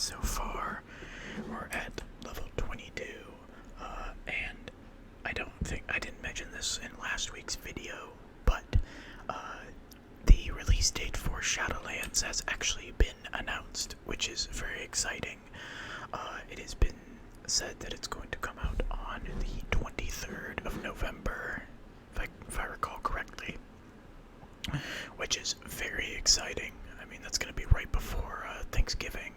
so far we're at level 22, and I didn't mention this in last week's video, but the release date for Shadowlands has actually been announced, which is very exciting. It has been said that it's going to come out on the 23rd of November, if I recall correctly, which is very exciting. I mean, that's going to be right before Thanksgiving,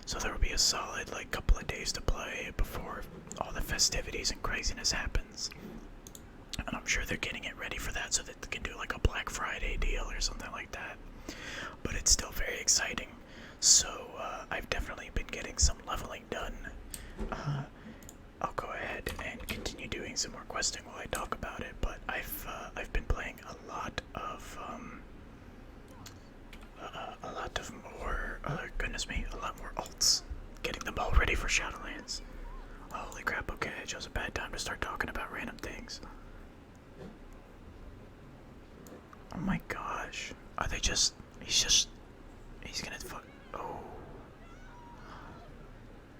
so there will be a solid couple of days to play before all the festivities and craziness happens. And I'm sure they're getting it ready for that so that they can do a Black Friday deal or something like that. But it's still very exciting. So I've definitely been getting some leveling done. I'll go ahead and continue doing some more questing while I talk about it. But I've been playing a lot of more. Goodness me, a lot more alts. Getting them all ready for Shadowlands. Holy crap! Okay, I chose a bad time to start talking about random things. Oh my gosh. Are they just... He's gonna fuck... Oh.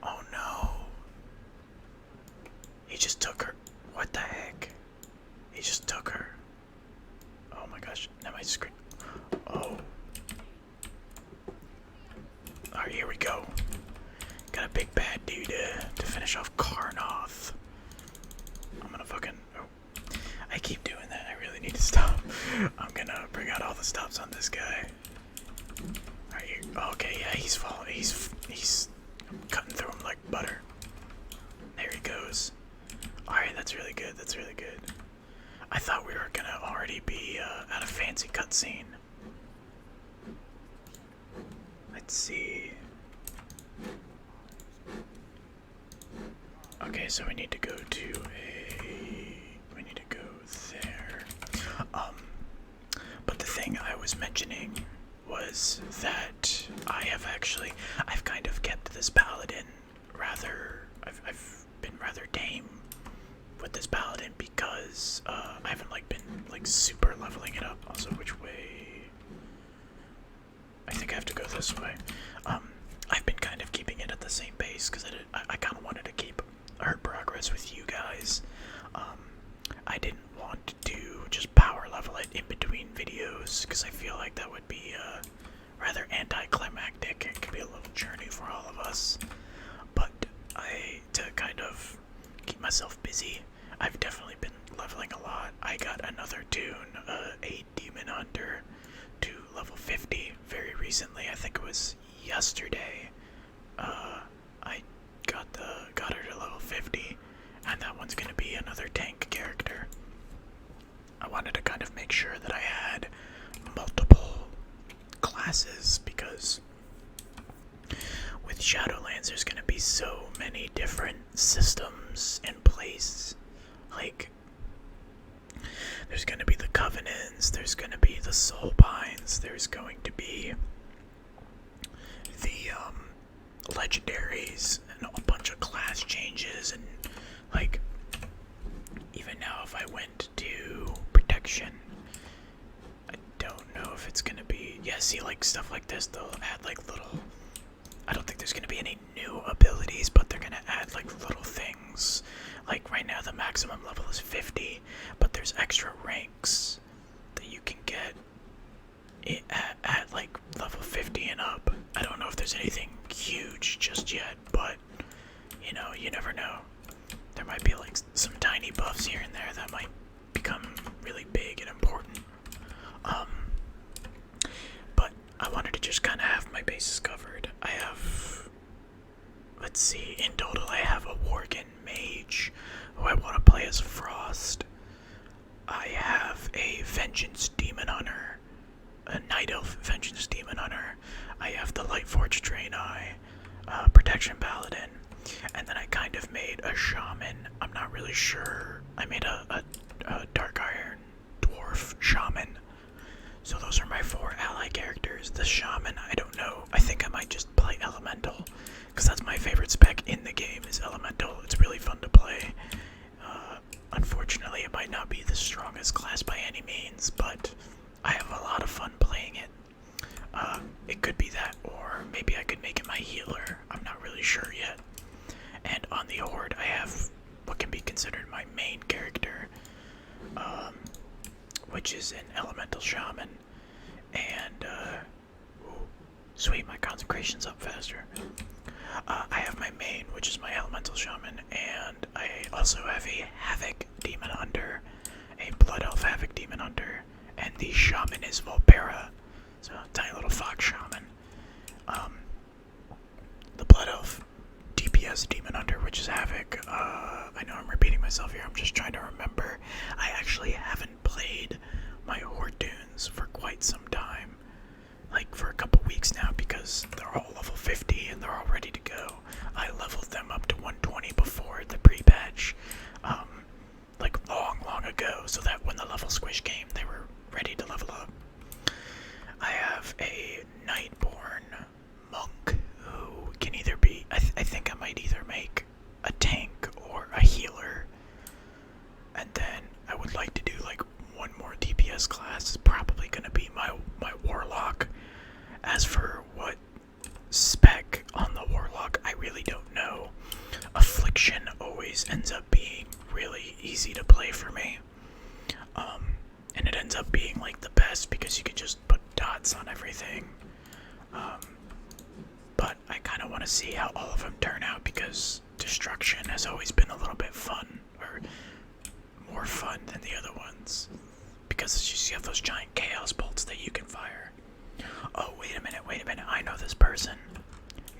Oh no. He just took her. What the heck? He just took her. Oh my gosh. Now my screen... Oh. Alright, here we go. Got a big bad dude to finish off Karnoth. I'm gonna fucking... Oh. I keep doing that. I really need to stop. I'm gonna bring out all the stops on this guy. Are you okay? Yeah, he's falling. He's cutting through him like butter. There he goes. All right, that's really good. That's really good. I thought we were gonna already be at a fancy cutscene. Let's see. Okay, so we need to go to we need to go there. But the thing I was mentioning was that I've kind of kept this Paladin I've been rather tame with this Paladin because I haven't been super leveling it up. Also, which way? I think I have to go this way. I've been kind of keeping it at the same pace because I kind of wanted to keep our progress with you guys. I didn't want to just power level it in between videos because I feel like that would be rather anticlimactic. It could be a little journey for all of us. But to kind of keep myself busy, I've definitely been leveling a lot. I got another tune, a Demon Hunter, to level 50 very recently. I think it was yesterday. I got her to level 50, and that one's gonna be another tank character. I wanted to kind of make sure that I had multiple classes because with Shadowlands there's gonna be so many different systems in place. There's gonna be the Covenants, there's gonna be the Soulbinds, there's going to be the legendaries and a bunch of class changes, and even now if I went to protection, I don't know if it's gonna be, yeah, see, stuff like this, they'll add little, I don't think there's gonna be any new abilities, but they're gonna add little things. Right now the maximum level is 50, but there's extra ranks that you can get at level 50 and up. I don't know if there's anything huge just yet, but you never know. There might be some tiny buffs here and there that might become really big and important. But I wanted to just kind of have my bases covered. I have, let's see, in total I have a Worgen Mage who I want to play as Frost. I have a Vengeance Demon Hunter, a Night Elf Vengeance Demon Hunter. I have the Lightforged Draenor, Protection Paladin, and then I kind of made a Shaman. I'm not really sure. I made a Dark Iron Dwarf Shaman. So those are my 4 ally characters. The Shaman, I don't know. I think I might just play Elemental, because that's my favorite spec in the game is Elemental. It's really fun to play. Unfortunately, it might not be the strongest class by any means, but I have a lot of fun playing it. It could be that, or maybe I could make it my healer. I'm sure yet. And on the Horde, I have what can be considered my main character, which is an Elemental Shaman. And, sweet, my concentration's up faster. I have my main, which is my Elemental Shaman, and I also have a Havoc Demon Hunter, a Blood Elf Havoc Demon Hunter, and the Shaman is Volpera, so tiny little fox shaman. The Blood Elf DPS Demon Hunter, which is Havoc. I know I'm repeating myself here, I'm just trying to remember. I actually haven't played my Horde Dunes for quite some time. Like for a couple weeks now, because they're all level 50 and they're all ready to go. I leveled them up to 120 before the pre-patch, like long ago, so that when the level squish came, they were ready to level up. I have a Nightborn monk who can either be, I think I might either make a tank or a healer, and then I would like to do like one more DPS class. It's probably going to be my Warlock. As for what spec on the Warlock, I really don't know. Affliction always ends up being really easy to play for me. And it ends up being like the best because you can just put dots on everything. But I kind of want to see how all of them turn out because Destruction has always been a little bit fun, or more fun than the other ones. Because you have those giant chaos bolts that you can fire. Oh, wait a minute, I know this person.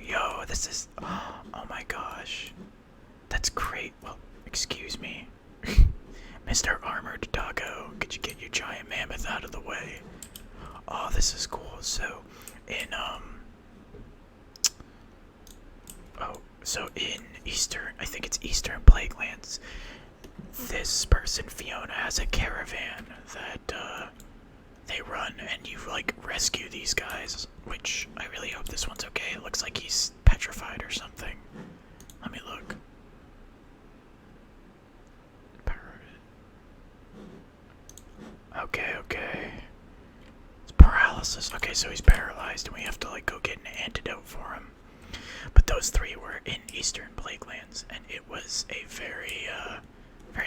Yo, this is, oh my gosh. That's great. Well, excuse me. Mr. Armored Doggo, could you get your giant mammoth out of the way? Oh, this is cool. So, in Eastern, I think it's Eastern Plaguelands, this person, Fiona, has a caravan that, they run, and you, like, rescue these guys, which I really hope this one's okay. It looks like he's petrified or something. Let me look. Okay. It's paralysis. Okay, so he's paralyzed, and we have to, like, go get an antidote for him. But those three were in Eastern Plaguelands, and it was a very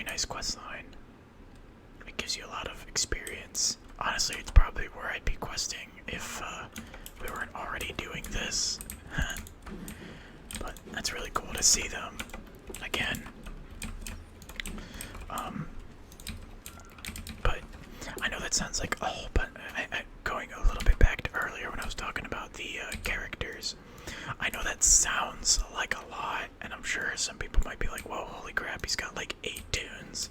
nice quest line. It gives you a lot of experience. Honestly, it's probably where I'd be questing if we weren't already doing this. But that's really cool to see them again. But I know that sounds like, but going a little bit back to earlier when I was talking about the characters. I know that sounds like a lot, and I'm sure some people might be like, whoa, holy crap, he's got like 8 tunes.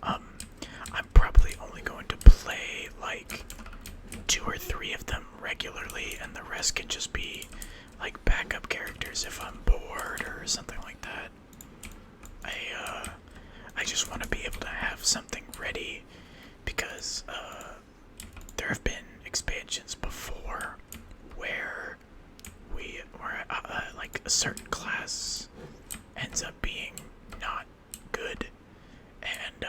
I'm probably only going to play like 2 or 3 of them regularly, and the rest can just be like backup characters if I'm bored or something like that. I just want to be able to have something ready because there have been expansions before where like a certain class ends up being not good, and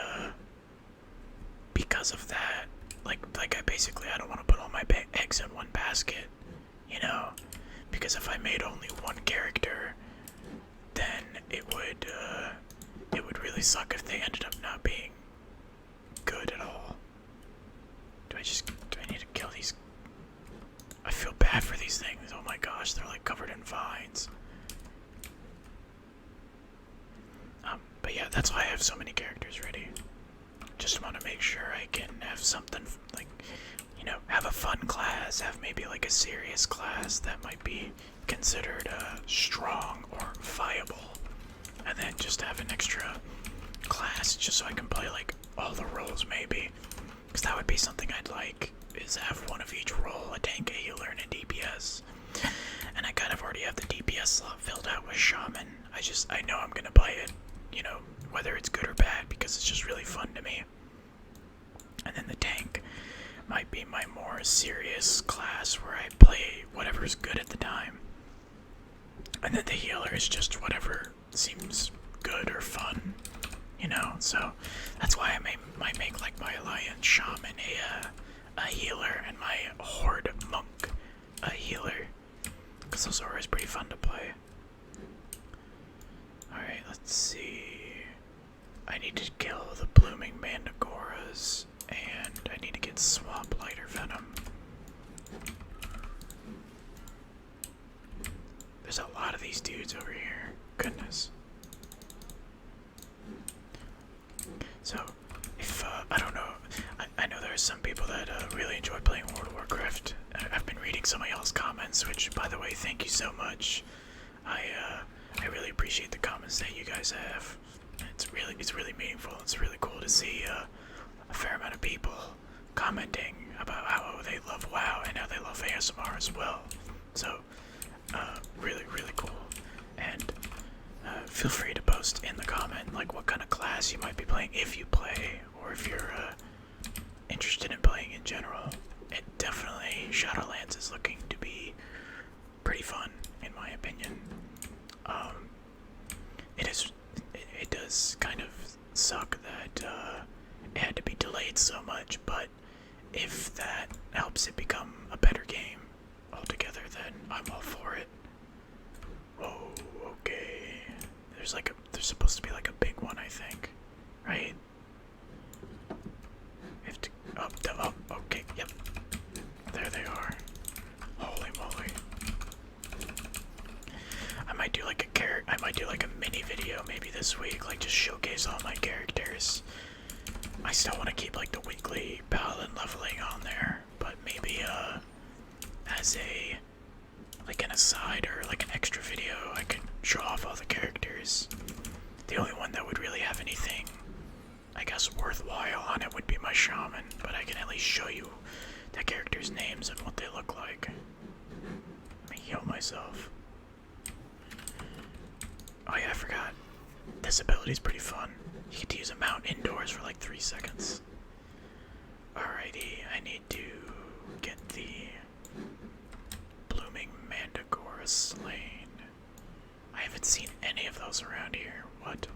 because of that, like I don't want to put all my eggs in one basket, you know, because if I made only one character, then it would really suck if they ended up not being good at all. Do I need to kill these? I feel bad for these things. Oh my gosh, they're like covered in vines. But yeah, that's why I have so many characters ready. Just want to make sure I can have something like, you know, have a fun class, have maybe like a serious class that might be considered strong or viable, and then just have an extra class just so I can play like all the roles maybe, because that would be something I'd like, is have one of each role, a tank, a healer, and a DPS. And I kind of already have the DPS slot filled out with Shaman. I know I'm gonna play it, you know, whether it's good or bad, because it's just really fun to me. And then the tank might be my more serious class where I play whatever's good at the time. And then the healer is just whatever seems good or fun, you know. So that's why I might make like my Alliance Shaman a healer and my Horde Monk a healer, because those are always pretty fun to play. Let's see. I need to kill the blooming manticoras, and I need to get swamp lighter venom. There's a lot of these dudes over here. Goodness. So, if, I don't know, I know there's some people that really enjoy playing World of Warcraft. I've been reading some of y'all's comments, which, by the way, thank you so much. I really appreciate the comments that you guys have. It's really meaningful. It's really cool to see a fair amount of people commenting about how they love WoW and how they love ASMR as well. So, really cool. And feel free to post in the comment like what kind of class you might be playing if you play, or if you're interested in playing in general. It definitely, Shadowlands is looking to be pretty fun in my opinion. It does kind of suck that it had to be delayed so much, but if that helps it become a better game altogether, then I'm all for it. Whoa, okay. There's supposed to be like a big one, I think, right? We have to okay, yep. There they are. Holy moly. I might do like a mini video maybe this week, like just showcase all my characters. I still want to keep like the weekly Paladin leveling on there, but maybe as an aside or like an extra video, I could show off all the characters. The only one that would really have anything, I guess, worthwhile on it would be my shaman, but I can at least show you the characters' names and what they look like. Let me heal myself. Oh yeah, I forgot. This ability's pretty fun. You get to use a mount indoors for like 3 seconds. Alrighty, I need to get the blooming manticora slain. I haven't seen any of those around here. What?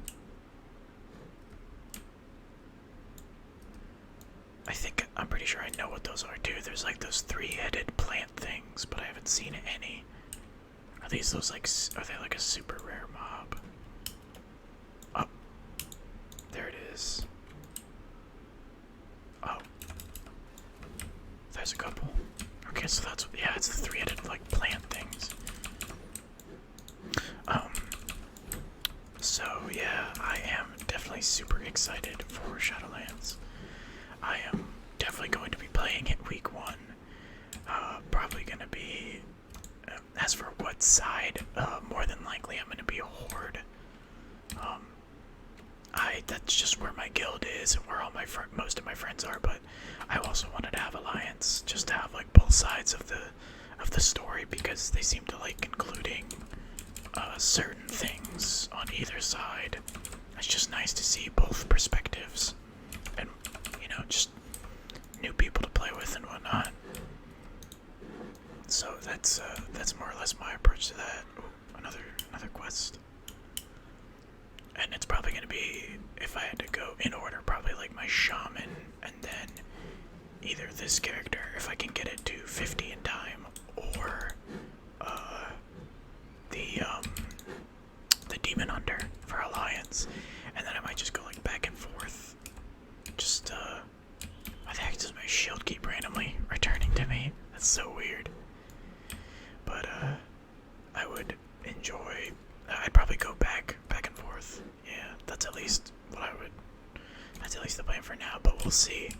I'm pretty sure I know what those are too. There's like those 3-headed plant things, but I haven't seen any. Are they like a super rare mob? Oh, there it is. Oh, there's a couple. Okay, so it's the 3-headed like plant things. So yeah, I am definitely super excited for Shadowlands. I am definitely going to be playing it week 1. Probably gonna be, as for what side, more than likely I'm gonna be a horde. That's just where my guild is and where all most of my friends are, but I also wanted to have alliance, just to have like both sides of the story, because they seem to like including certain things on either side. It's just nice to see both perspectives, and just new people to play with and whatnot. So that's more or less my approach to that. Ooh, another quest. And it's probably gonna be, if I had to go in order, probably like my shaman, and then either this character, if I can get it to 50 in time, or the demon hunter for alliance, and then I might just go like back and forth. Just I think does my shield keep randomly returning to me? That's so weird. But I would enjoy. I'd probably go back and forth. Yeah, that's at least what I would. That's at least the plan for now. But we'll see.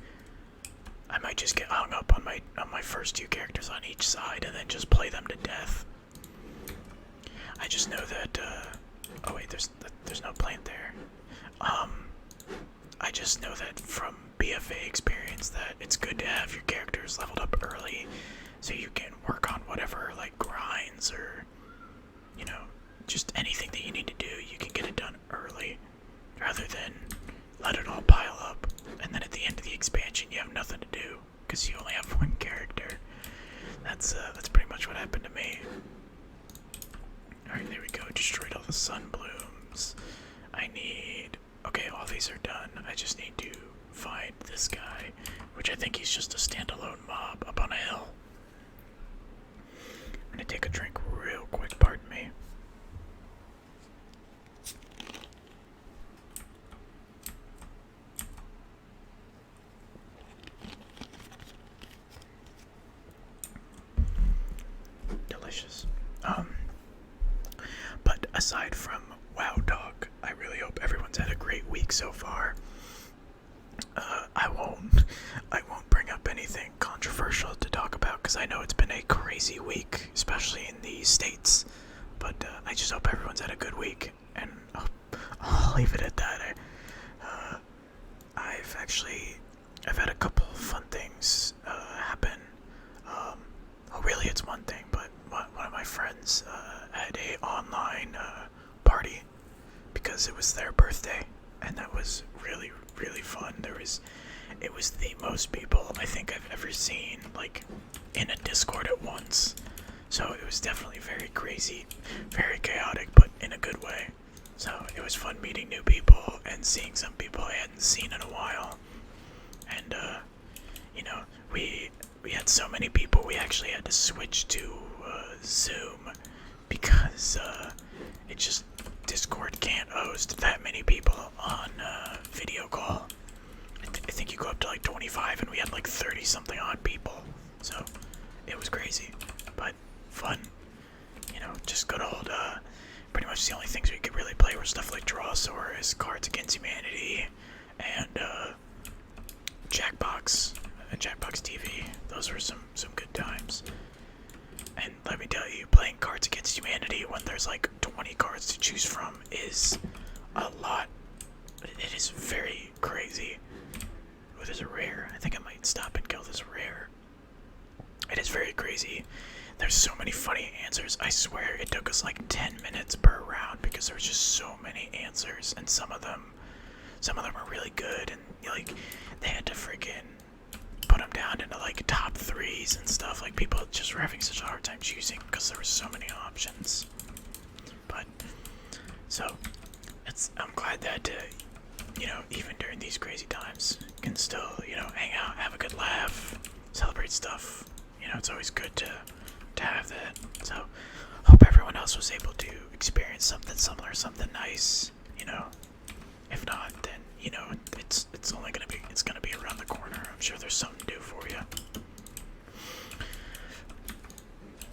I might just get hung up on my first 2 characters on each side and then just play them to death. I just know that. Oh wait, there's no plant there. I just know that from BFA experience that it's good to have your characters leveled up early, so you can work on whatever like grinds or just anything that you need to do. You can get it done early, rather than let it all pile up, and then at the end of the expansion you have nothing to do because you only have 1 character. That's pretty much what happened to me. Alright, there we go. Destroyed all the sun blooms. Okay, all these are done. I just need to find this guy, which I think he's just a standalone mob up on a hill. I'm gonna take a drink real quick, pardon me. aside from WoW talk, I really hope everyone's had a great week so far. I won't bring up anything controversial to talk about because I know it's been a crazy week, especially in the States. But I just hope everyone's had a good week, and I'll leave it at that. I've had a couple fun things happen. Really, it's one thing, but one of my friends had a online party because it was their birthday, and that was really, really fun. It was the most people I think I've ever seen, like, in a Discord at once. So it was definitely very crazy, very chaotic, but in a good way. So it was fun meeting new people and seeing some people I hadn't seen in a while. And, we had so many people, we actually had to switch to Zoom because Discord can't host that many people on video call. I think you go up to like 25, and we had like 30 something odd people. So it was crazy, but fun. Just good old. Pretty much the only things we could really play were stuff like Draenor, Cards Against Humanity, and Jackbox TV. Those were some good times. And let me tell you, playing Cards Against Humanity when there's like 20 cards to choose from is a lot. It is very crazy. Oh, there's a rare. I think I might stop and kill this rare. It is very crazy. There's so many funny answers. I swear it took us like 10 minutes per round because there was just so many answers, and some of them were really good, and like they had to freaking put them down into like top threes and stuff. Like people just were having such a hard time choosing because there were so many options. But so I'm glad that even during these crazy times, you can still hang out, have a good laugh, celebrate stuff. It's always good to have that. So hope everyone else was able to experience something similar, something nice. If not, then it's only gonna be around the corner. I'm sure there's something new for you.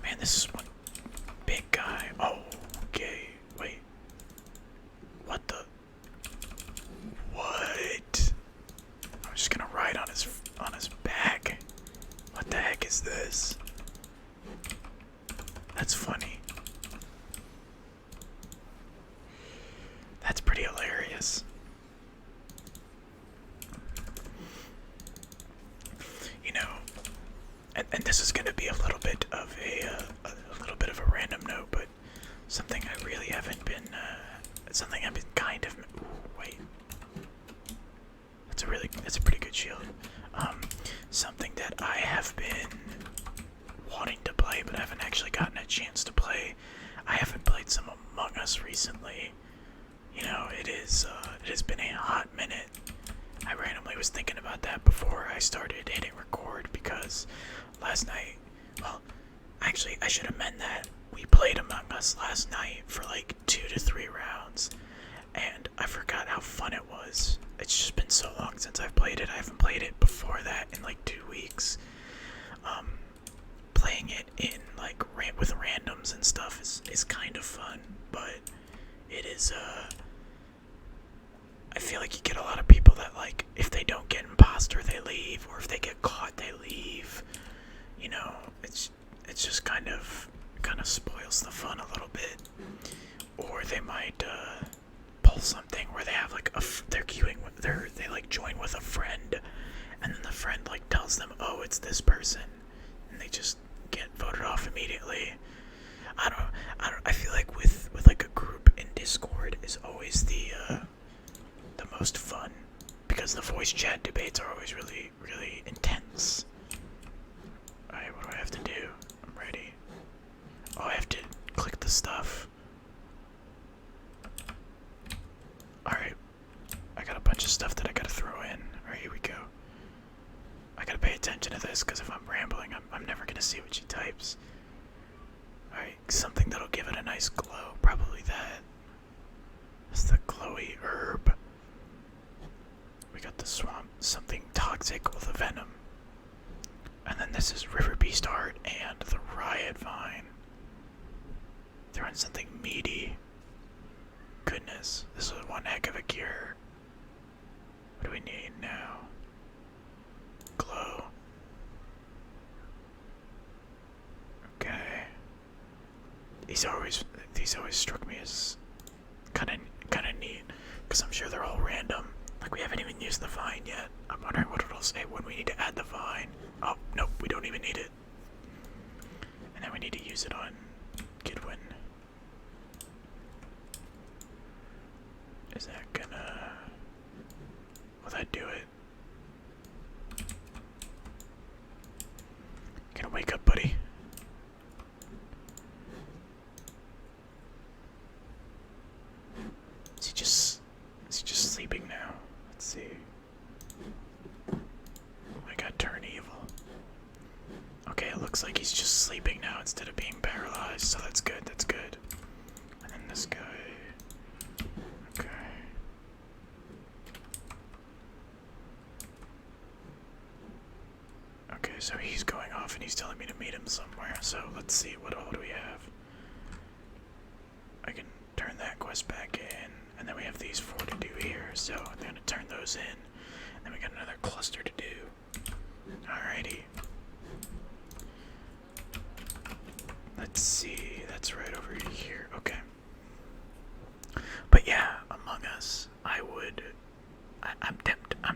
Man, this is one big guy. Oh, okay. Wait. What the? What? I'm just gonna ride on his back. What the heck is this? That's funny. That's pretty hilarious. And this is going to be a little bit of a random note, but something I really haven't been, something I've been kind of. Ooh, wait. That's a pretty good shield. Something that I have been wanting to play, but I haven't actually gotten a chance to play. I haven't played some Among Us recently. It has been a hot minute. I randomly was thinking about that before I started hitting record because last night, well, actually I should amend that. We played Among Us last night for like 2 to 3 rounds, and I forgot how fun it was. It's just been so long since I've played it. I haven't played it before that in like 2 weeks. Playing it in like with randoms and stuff is kind of fun, but it is I feel like you get a lot of people that, like, if they don't get imposter, they leave, or if they get caught, they leave. It's just kind of spoils the fun a little bit. Or they might pull something where they have like they're queuing with they like join with a friend, and then the friend like tells them, oh, it's this person, and they just get voted off immediately. I feel like with like a group in Discord is always the most fun because the voice chat debates are always really, really intense. Alright, what do I have to do? I'm ready. Oh, I have to click the stuff. Alright. I got a bunch of stuff that I gotta throw in. Alright, here we go. I gotta pay attention to this because if I'm rambling, I'm never gonna see what she types. Alright, something that'll give it a nice glow. Probably that. That's the glowy herb. We got the swamp, something toxic with a venom. And then this is River Beast Art and the Riot Vine. They're on something meaty. gear. What do we need now? Glow. Okay. These always struck me as kind of neat, because I'm sure they're all random. Like, we haven't even used the vine yet. I'm wondering what it'll say when we need to add the vine. Oh, nope, we don't even need it. And then we need to use it on Gidwin. Is that gonna... will that do it? Gonna wake up, buddy. Is he just sleeping now? Let's see. Oh my god, turn evil. Okay, it looks like he's just sleeping now instead of being paralyzed, so that's good, that's good. And then this guy. Okay. Okay, so he's going off and he's telling me to meet him somewhere, so let's see, what all do we have? I can turn that quest back in, and then we have these 4 to do here, so I'm gonna turn those in, and then we got another cluster to do. Alrighty. Let's see, that's right over here, okay. But yeah, Among Us, I'm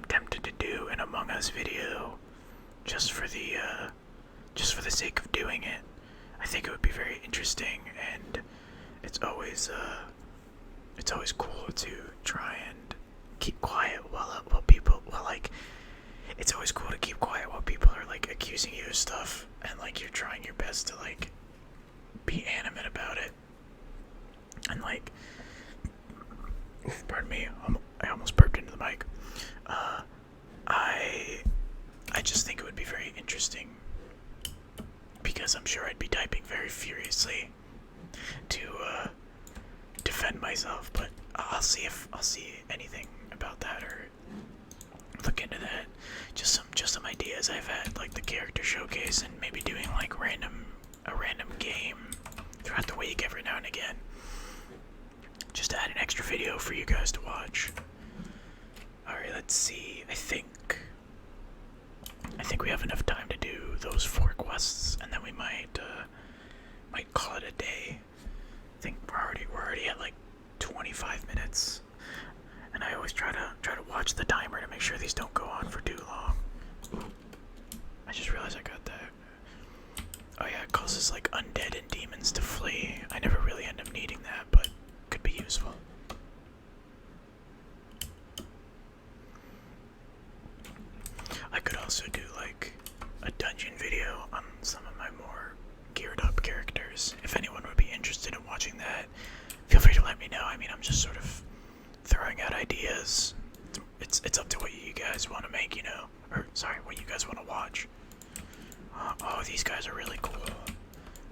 tempted to do an Among Us video just for the sake of doing it. I think it would be very interesting, and it's always cool to try and keep quiet while people, it's always cool to keep quiet while people are like accusing you of stuff, and like you're trying your best to like be animate about it. And like, pardon me, I almost burped into the mic. I just think it would be very interesting, because I'm sure I'd be typing very furiously to defend myself, but I'll see anything about that or look into that. Just some ideas I've had, like the character showcase and maybe doing like a random game throughout the week every now and again, just to add an extra video for you guys to watch. Alright, let's see. I think we have enough time to do those 4 quests, and then we might call it a day. I think we're already at like 25 minutes, and I always try to watch the timer to make sure these don't go on for too long. Ooh, I just realized I got that. Oh yeah, it causes like undead and demons to flee. I never really end up needing that, but could be useful. I could also do like a dungeon video on some of my more geared up characters. If anyone would be interested in watching that, feel free to let me know. I mean, I'm just sort of throwing out ideas. It's up to what you guys want to make, you know, or sorry, what you guys want to watch. Oh, these guys are really cool.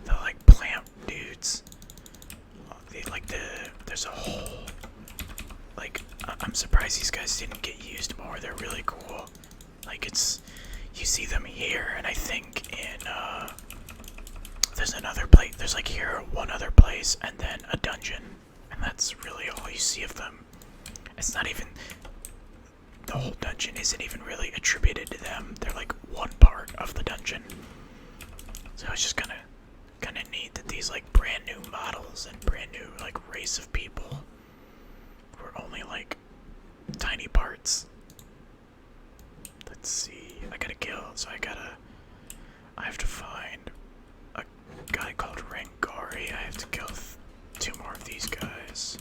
They're like plant dudes. There's a whole, like, I'm surprised these guys didn't get used more. They're really cool. Like, you see them here, and I think in, there's another place, there's like here one other place, and then a dungeon, and that's really all you see of them. It's not even, the whole dungeon isn't even really attributed to them. They're like one part of the dungeon. So it's just kind of neat that these like brand new models and brand new like race of people were only like tiny parts. Let's see, I gotta kill, so I have to find a guy called Rangari. I have to kill 2 more of these guys.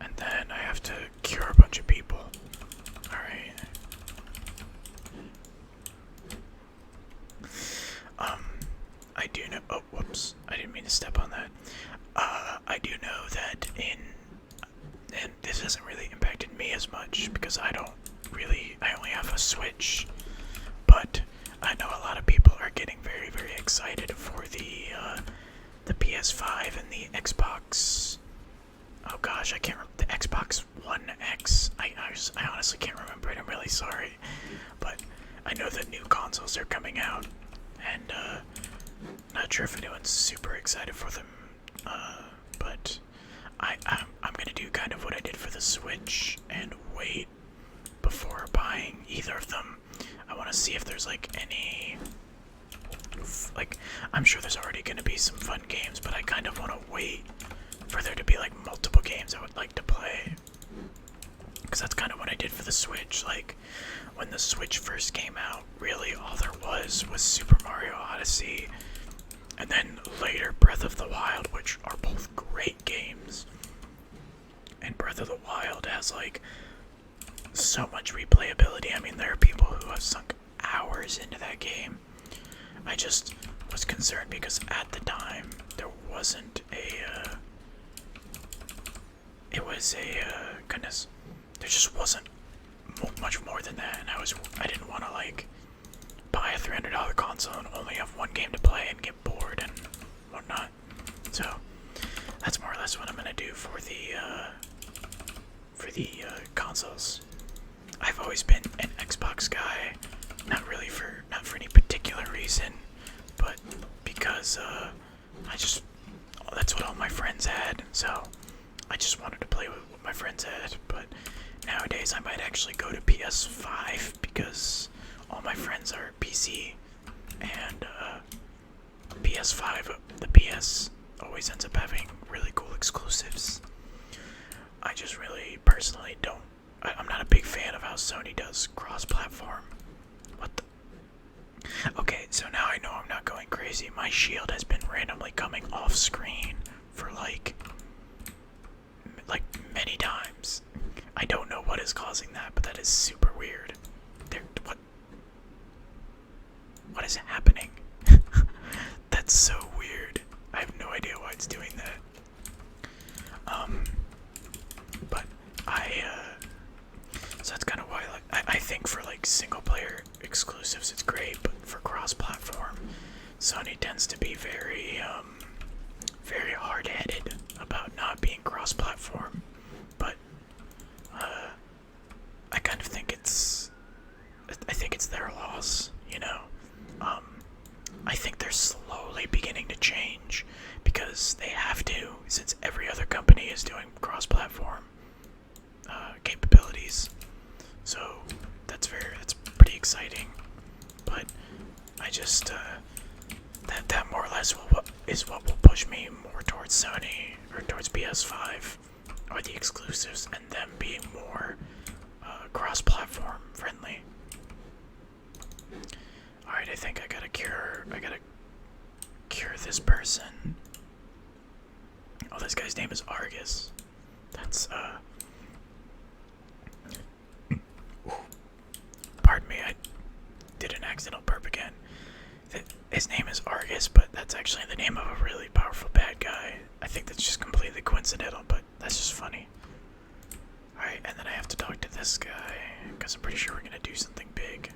And then I have to cure a bunch of people. Alright. I do know, oh, whoops, I didn't mean to step on that. I do know that and this hasn't really impacted me as much, because I only have a Switch, but I know a lot of people are getting very, very excited for the PS5 and the Xbox. Oh gosh, I can't remember, the Xbox One X. I honestly can't remember it. I'm really sorry, but I know that new consoles are coming out, and not sure if anyone's super excited for them. But I'm gonna do kind of what I Switch and wait before buying either of them. I want to see if there's like any, like, I'm sure there's already going to be some fun games, but I kind of want to wait for there to be like multiple games I would like to play. Because that's kind of what I did for the Switch. Like, when the Switch first came out, really all there was Super Mario Odyssey, and then later Breath of the Wild, which are both great games. And Breath of the Wild has like so much replayability. I mean, there are people who have sunk hours into that game. I just was concerned because at the time there wasn't a goodness, there just wasn't much more than that, and I didn't want to like buy a $300 console and only have one game to play and get bored and whatnot. So that's more or less what I'm gonna do for the consoles. I've always been an Xbox guy, not for any particular reason, but because that's what all my friends had, so I just wanted to play with what my friends had. But nowadays I might actually go to PS5 because all my friends are PC, and PS5, the PS always ends up having really cool exclusives. I just really personally I'm not a big fan of how Sony does cross-platform. What the? Okay, so now I know I'm not going crazy. My shield has been randomly coming off screen for like many times. I don't know what is causing that, but that is super weird. What is happening? That's so weird. I have no idea why it's doing that. But so that's kind of why, like, I think for like single player exclusives it's great, but for cross-platform, Sony tends to be very hard-headed about not being cross-platform. But I kind of think it's their loss, you know. I think they're slowly beginning to change because they have to, since every other company is doing cross-platform capabilities. So that's pretty exciting. But I just that more or less is what will push me more towards Sony or towards PS5 or the exclusives, and them being more cross-platform friendly. Alright, I think I gotta cure this person. Oh, this guy's name is Argus. That's pardon me, I did an accidental burp again. His name is Argus, but that's actually the name of a really powerful bad guy. I think that's just completely coincidental, but that's just funny. Alright, and then I have to talk to this guy, because I'm pretty sure we're gonna do something big.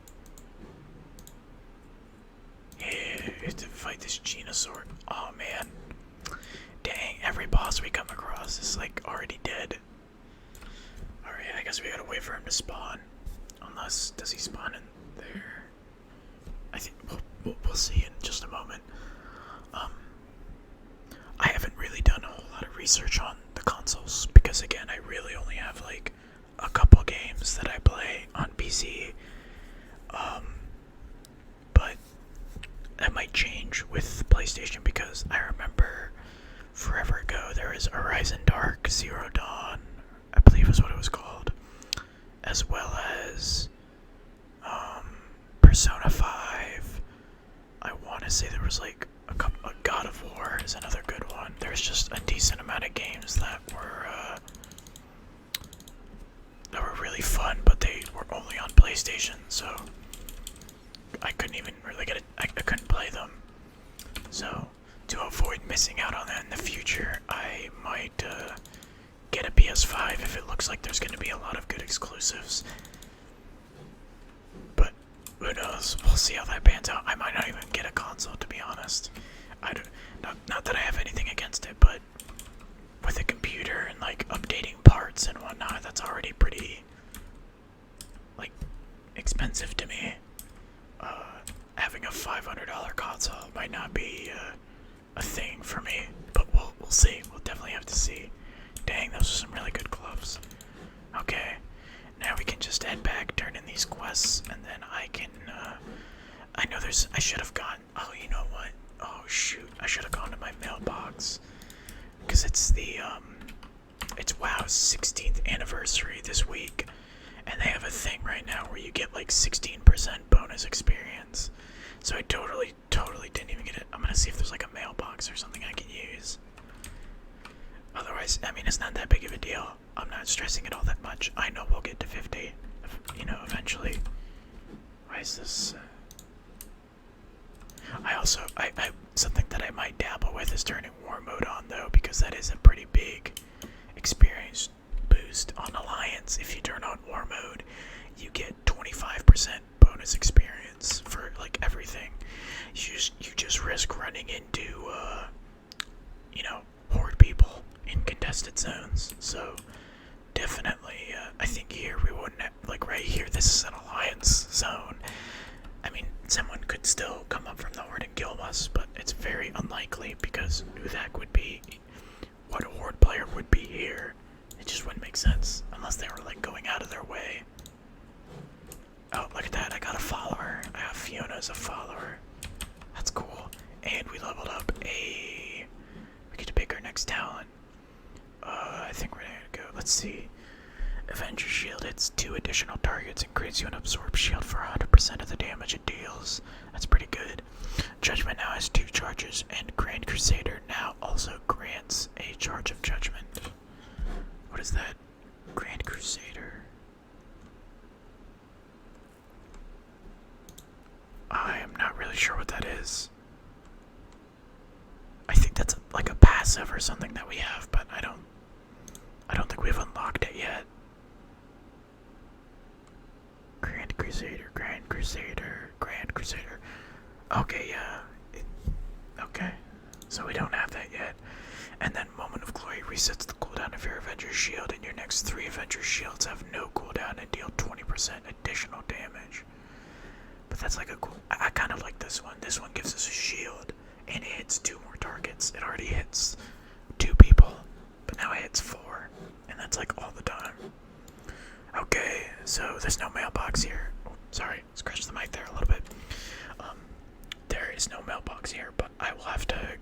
Yeah, we have to fight this Genosaur. Oh man. Dang, every boss we come across is like already dead. Alright, I guess we gotta wait for him to spawn. Unless, does he spawn in there? I think we'll see in just a moment. I haven't really done a whole lot of research on the consoles because, again, I really only have like a couple games that I play on PC. But that might change with PlayStation because I remember forever ago there was Horizon Dark Zero Dawn, I believe is what it was called, as well as Persona 5. I want to say there was like a God of War is another good one. There's just a decent amount of games that were really fun, but they were only on PlayStation, so I couldn't even really I couldn't play them. So to avoid missing out on that in the future, I might get a PS5 if it looks like there's going to be a lot of good exclusives. But who knows? We'll see how that pans out. I might not even get a console, to be honest. Not that I have anything against it, but with a computer and like updating parts and whatnot, that's already pretty like expensive to me. Having a $500 console might not be a thing for me, but we'll see. We'll definitely have to see. Dang, those are some really good gloves. then I can, I know I should have gone, oh, you know what? Oh, shoot, I should have gone to my mailbox. Because it's it's WoW's 16th anniversary this week. And they have a thing right now where you get like 16% bonus experience. So I totally didn't even get it. I'm gonna see if there's like a mailbox or something I can use. Otherwise, I mean, it's not that big of a deal. I'm not stressing it all that much. I know we'll get to 50, you know, eventually. Why is this? Something that I might dabble with is turning war mode on though, because that is a pretty big experience boost on Alliance. If you turn on war mode, you get 25% bonus experience for like everything. You just risk running into you know, horde people in contested zones. So definitely, I think here we wouldn't have, like right here. This is an Alliance zone. I mean, someone could still come up from the horde and kill us, but it's very unlikely because who the heck would be? What horde player would be here? It just wouldn't make sense unless they were like going out of their way. Oh, look at that! I got a follower. I have Fiona as a follower. That's cool. And we leveled up we get to pick our next talent. I think we're gonna go. Let's see. Avenger Shield hits 2 additional targets and grants you an Absorb Shield for 100% of the damage it deals. That's pretty good. Judgment now has 2 charges, and Grand Crusader now also grants a charge of Judgment. What is that? Grand Crusader. I am not really sure what that is. I think that's like a passive or something that we have, but I don't think we've unlocked it yet. Grand Crusader, Grand Crusader, Grand Crusader. Okay, yeah. Okay. So we don't have that yet. And then Moment of Glory resets the cooldown of your Avenger's Shield, and your next 3 Avenger's Shields have no cooldown and deal 20% additional damage. But that's like a cool... I kind of like this one. This one gives us a shield, and it hits 2 more targets. It already hits 2 people, but now it hits 4, and that's like all the time. Okay, so there's no mailbox here. Oh, sorry, scratched the mic there a little bit. There is no mailbox here, but I will have to